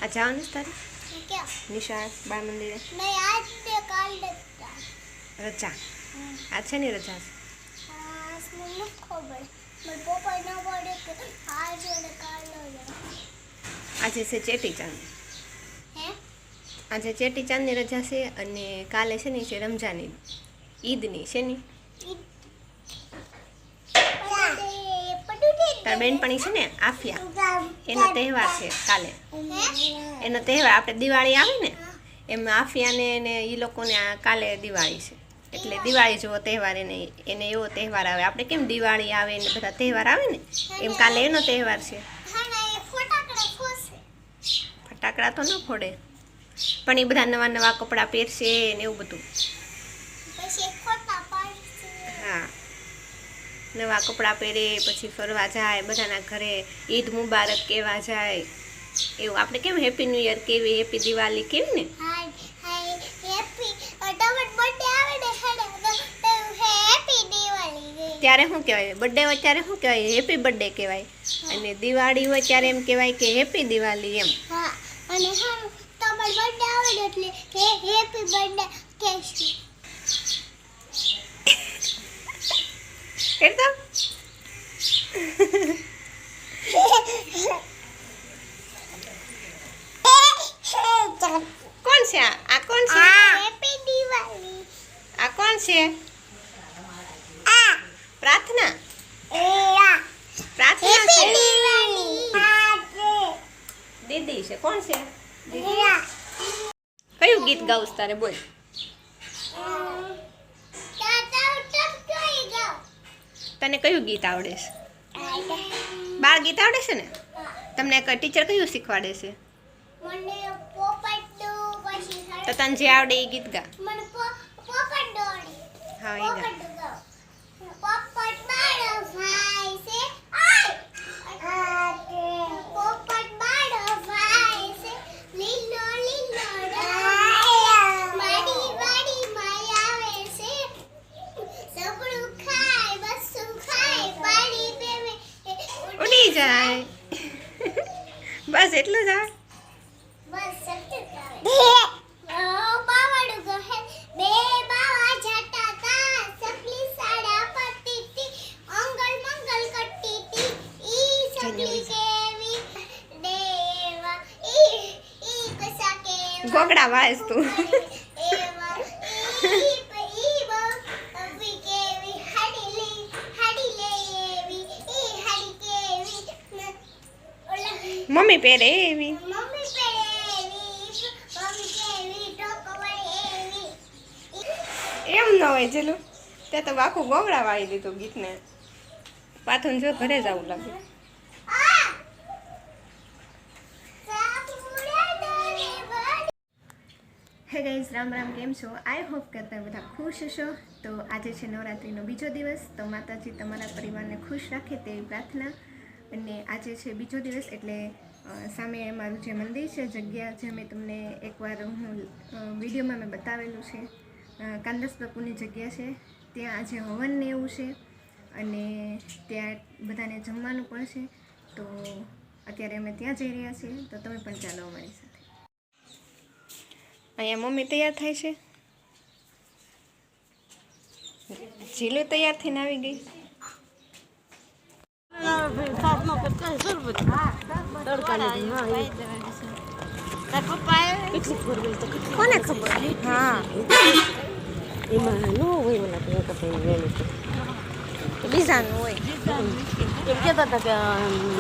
આ જવાનું છે તારે क्या નિશાળ બાળ મંદિરે नहीं आज से काल देता રજા આ છે ને રજા છે आज मुझे खबर मेरे पापा ना बोले कि आज और काल हो जाए આજે છે ચેટીચાંદ हैं આજે ચેટીચાંદની રજા છે અને કાલે છે ને છે રમજાની ઈદની છે ને તાર બેનપણી છે ને આફિયા એનો તહેવાર છે કાલે એનો તહેવાર આપણે દિવાળી આવે ને એમ આફિયાને ને એ લોકોને આ કાલે દિવાળી છે એટલે દિવાળી જેવો તહેવાર એને એવો તહેવાર આવે આપણે કેમ દિવાળી આવે ને બધા તહેવાર આવે ને એમ કાલે એનો તહેવાર છે ફટાકડા તો ન ફોડે પણ એ બધા નવા નવા કપડાં પહેરશે ને એવું બધું હા નવા કપડાં પહેરે પછી ફરવા જાય બધાના ઘરે ઈદ મુબારક કહેવા જાય એવું આપણે કેમ હેપી ન્યૂ યર કેવી હેપી દિવાળી કેવી ને ત્યારે શું કહેવાય બર્થડે હોય ત્યારે શું કહેવાય હેપી બર્થડે કહેવાય અને દિવાળી હોય ત્યારે એમ કહેવાય કે હેપી દિવાળી એમ હા અને હા તમારો બર્થડે આવે ને એટલે હેપી બર્થડે કહેશું કરતો કોણ છે આ કોણ છે હેપી દિવાળી આ કોણ છે પ્રાર્થના પ્રાર્થના છે દીદી છે કોણ છે કયું ગીત ગાઉસ તારે બોલ તને કયું ગીત આવડે છે બાળ ગીત આવડે છે ને તમને ટીચર કયું શીખવાડે છે મને પોપટ પછી તો તને જે આવડે એ ગીત ગા મને પોપટ દોડી હા એ ગા પોપટ બાળો ભાઈ છે આય પોપટ બાળો ભાઈ છે લીલો લીલો માડી વાડી માય આવે છે સબળું ખાય બસું ખાય પાણી પીવે ઉડી જાય બસ એટલું જ આવે બસ સત્ય કરે બાવાડું ગહે બે બાવા જતા તા સપલી સાડા પતી તી અંગલ મંગલ કટી તી ઈ સપલી કેવી દેવા ઈ કસા કેવા ગોગડા વાળસ તું એવા ઈ બવી કેવી હડી લે એવી ઈ હડી કેવી ઓલા મમ્મી પહેરે એવી મમ્મી પેલી મમ્મી કેવી ટોકવાઈ એમ ન હોય જેલું તે તો આખું ગોગડા વાળી દીધું ગીતને પાછું જો ઘરે જ આવું લાગે આ સાપુડા દરે બડ હે ગાઈઝ રામ રામ કેમ છો આઈ હોપ કે તમે બધા ખુશ હશો તો આજે છે નવરાત્રિનો બીજો દિવસ તો માતાજી તમારા પરિવારને ખુશ રાખે તેવી પ્રાર્થના અને આજે છે બીજો દિવસ એટલે સામે મારું જે મંદિર છે જગ્યા જે મેં તમને એકવાર હું વિડીયોમાં મેં બતાવેલું છે કાંદસ બાપુની જગ્યા છે ત્યાં આજે હવન ને એવું છે અને ત્યાં બધાને જમવાનું પણ છે તો અત્યારે અમે ત્યાં જઈ રહ્યા છીએ તો તમે પણ ચાલો અમારી સાથે અહીંયા મમ્મી તૈયાર થાય છે જીલો તૈયાર થઈને આવી ગઈ કોને ખબર હા એમાં ન હોય ઓલા બીજાનું હોય એમ કહેતા હતા કે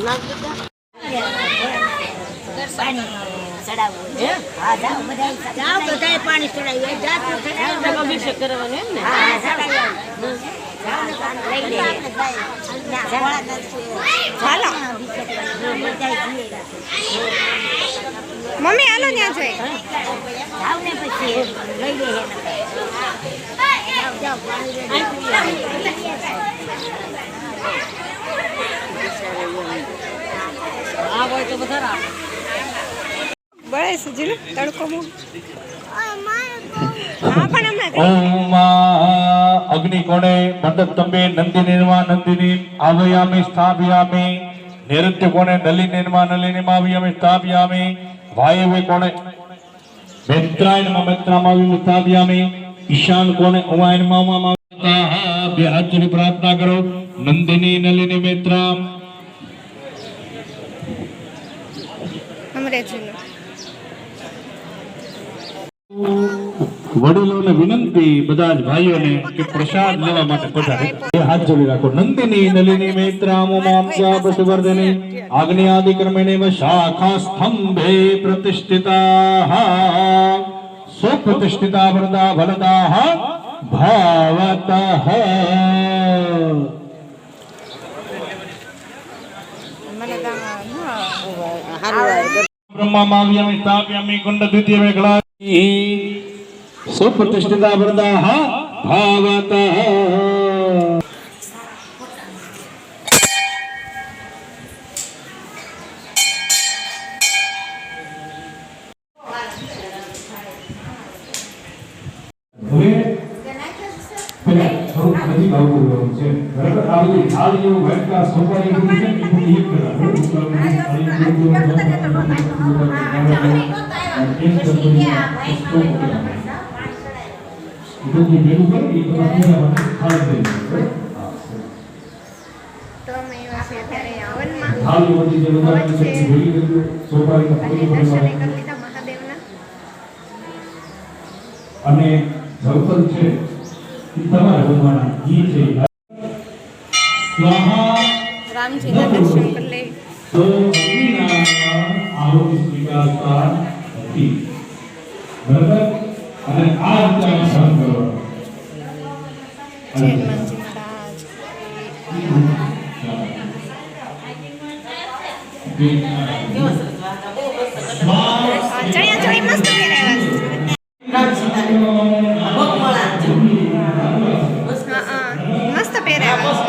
નાગ પાણી ચડાવીએ અભિષેક કરવાનું એમ ને ચાલો મમ્મી હાલો ત્યાં જઈ જાવ ને પછી લઈ લે આ હોય તો બધા બળે છે જીલો તડકો મો अग्निकोणे मंडपतंबे नंदिनिर्मा नंदिनी आवयामि स्थापयामि नैऋत्यकोणे नलिनिर्मा नलिनिमावयामि स्थापयामि वायवे कोणे मेत्रायन ममेत्रामावि स्थापयामि ईशान कोणे उमायन मामा બે હાથ જોડી પ્રાર્થના કરો નંદિની નલિની મેત્રા વડીલોને વિનંતી બધા જ ભાઈઓને કે પ્રસાદ લેવા માટે પધારે બે હાથ જોડી રાખો નંદિની નલિની મેત્રા મોમામ્યા પશુવર્ધને આગ્નેયાદિક્રમેણે શાખા સ્તંભે પ્રતિષ્ઠિતા સુપ્રતિષ્ઠિતા વરદા ભલદા भावतः ब्रह्मामाव्यामि स्थापयामि कुंड द्वितीय वेगला सुप्रतिष्ठिता वरदाः भावतः નજીક આવતું રહ્યું છે બરાબર આ બધી ઢાળ જેવું વાટકા સોપારી બધું છે એ બધું એક અને જવતલ છે તમારા ભગવાન ઈ છે સ્વાહા રામજીના દર્શન કરી લે તો અગ્નિના આહુતિ સ્વીકારતા હતી બરાબર અને આ રીતે સહન કરો જય હનુમાનજી મહારાજ ચણિયા ચોળી મસ્ત પહેરાવ્યા મસ્ત પહેરાવ્યા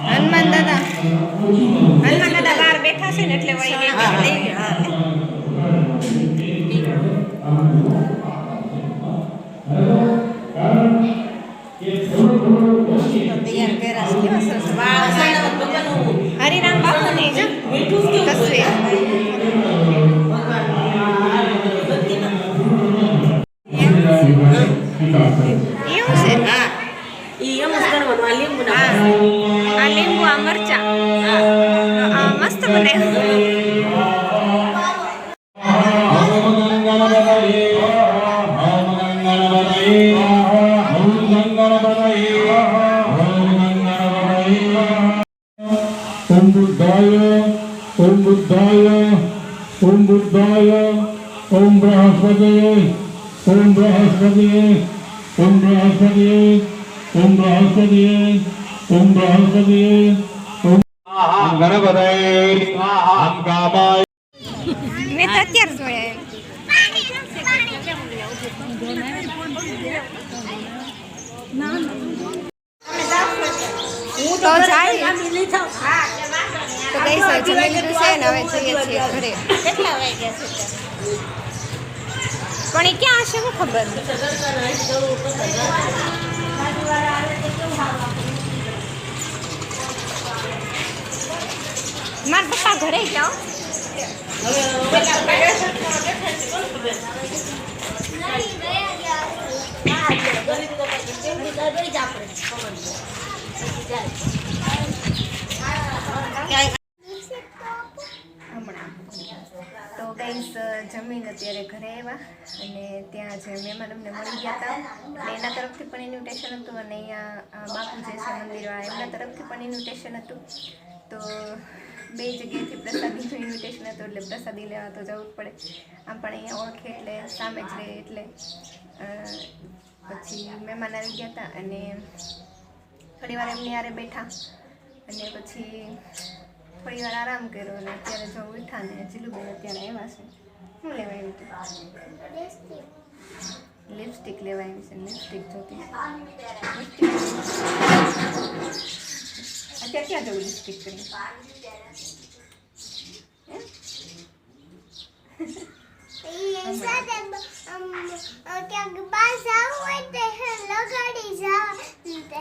હનુમાન દાદા બહાર બેઠા છે ને એટલે વળી હરિરામ બાપુની તસવીર એવું છે આ લીંબુ આ મરચા મસ્ત ओम बुद्धाय ओम बृहस्पति ओम बृहस्पति ओम बृहस्पति ओम बृहस्पति ओम बृहस्पति ओम गणपतये ओम कामाय મેં તો અત્યારે જોયા હું તો જાય તો કઈ સર જમી લીધું છે ને હવે જઈએ છીએ ઘરે પણ એ ક્યાં હશે શું ખબર મારા પપ્પા ઘરે જાઓ તો ગાઈસ જમીન અત્યારે ઘરે આવ્યા અને ત્યાં જે મહેમાન અમને મળી ગયા હતા એટલે એના તરફથી પણ ઇન્વિટેશન હતું અને અહીંયા બાપુ જે છે મંદિરવાળા એમના તરફથી પણ ઇન્વિટેશન હતું તો બે જગ્યાએથી પ્રસાદીનું ઇન્વિટેશન હતું એટલે પ્રસાદી લેવા તો જવું જ પડે આમ પણ અહીંયા ઓળખે એટલે સામે જ રહે એટલે પછી મહેમાન આવી ગયા હતા અને થોડી વાર એમની હારે બેઠા અને પછી થોડી વાર આરામ કર્યો અને અત્યારે જો ઉઠા ને જીલુબેન અત્યારે આવ્યા છે શું લેવા આવ્યું હતું લિપસ્ટિક લેવા આવી છે લિપસ્ટિક જોતી અત્યારે ક્યાં જવું લિપસ્ટિક કરી સાથે ક્યાંક બહાર જાવું હોય તે લગાડી જા તે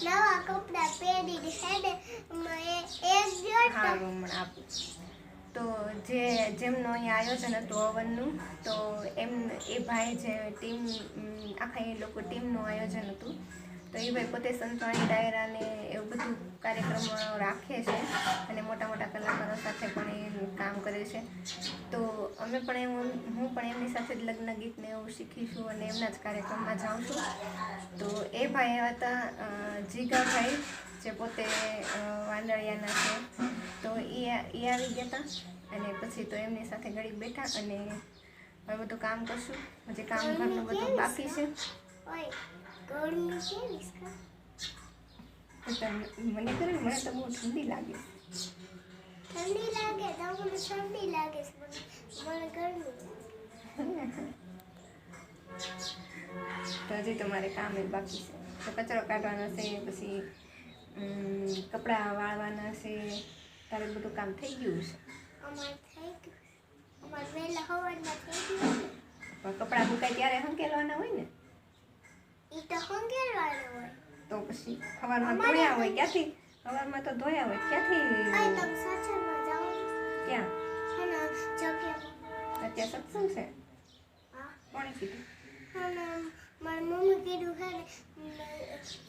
નવા કપડાં પહેરીને હેડે એક જોટ હા હમણાં આપું. તો જેમનું અહીંયા આયોજન હતું હવનનું, તો એ ભાઈ જે ટીમ આખા એ લોકો ટીમનું આયોજન હતું, તો એ ભાઈ પોતે સંતવાણી ડાયરા ને એવું બધું કાર્યક્રમો રાખે છે અને મોટા મોટા કલાકારો સાથે પણ એ કામ કરે છે. તો હું પણ એમની સાથે જ લગ્ન ગીતને એવું શીખીશું અને એમના જ કાર્યક્રમમાં જાઉં છું. તો એ ભાઈ એવા હતા જીગાભાઈ, જે પોતે વાંદળિયાના છે. તો એ આવી ગયા હતા અને પછી તો એમની સાથે ઘડી બેઠા અને હવે બધું કામ કરશું. હજી કામ ઘરનું બધું બાકી છે. ઓય ગરમી છે વિસ્કા મને કરે ને, મને તો બહુ ઠંડી લાગે. ઠંડી લાગે તમને ઠંડી લાગે છે મને ગરમી તો હજી તમારે કામ જ બાકી છે. તો કચરો કાઢવાનો છે, પછી કપડાં વાળવાના છે. તારે બધું કામ થઈ ગયું છે. અમાર થઈ ગયું અમાર વહેલા હવારમાં થઈ ગયું પણ કપડાં સુકાય ત્યારે હંકેલવાના હોય ને, ઈ તો હંગેરવાનું હોય તો પછી સવારમાં ધોયા હોય ક્યાંથી, સવારમાં તો ધોયા હોય ક્યાંથી, આ તમે સાચરમાં જાઓ ક્યાં અને જગ્યા અત્યારે સત્સંગ છે. હા કોણે કીધું? અને મારી મમ્મી કીધું છે ને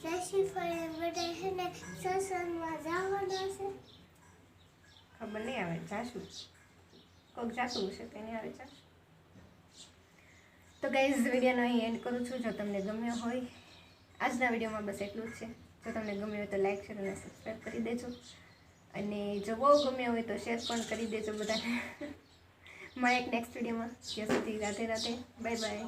જયશ્રી ફળે બધા છે ને સત્સંગમાં જવાનું હશે. ખબર નહીં, આવે જાશું, કોઈક જાતું હશે તેને આવે જાશું. તો ગાઈઝ વિડીયોનો અહીં એન્ડ કરું છું. જો તમને ગમ્યો હોય આજના વિડીયોમાં બસ એટલું જ છે. જો તમને ગમ્યું હોય તો લાઈક શેર અને સબસ્ક્રાઈબ કરી દેજો, અને જો બહુ ગમ્યો હોય તો શેર પણ કરી દેજો બધાને. મળે એક નેક્સ્ટ વિડીયોમાં. ત્યાં સુધી રાધે રાધે, બાય બાય.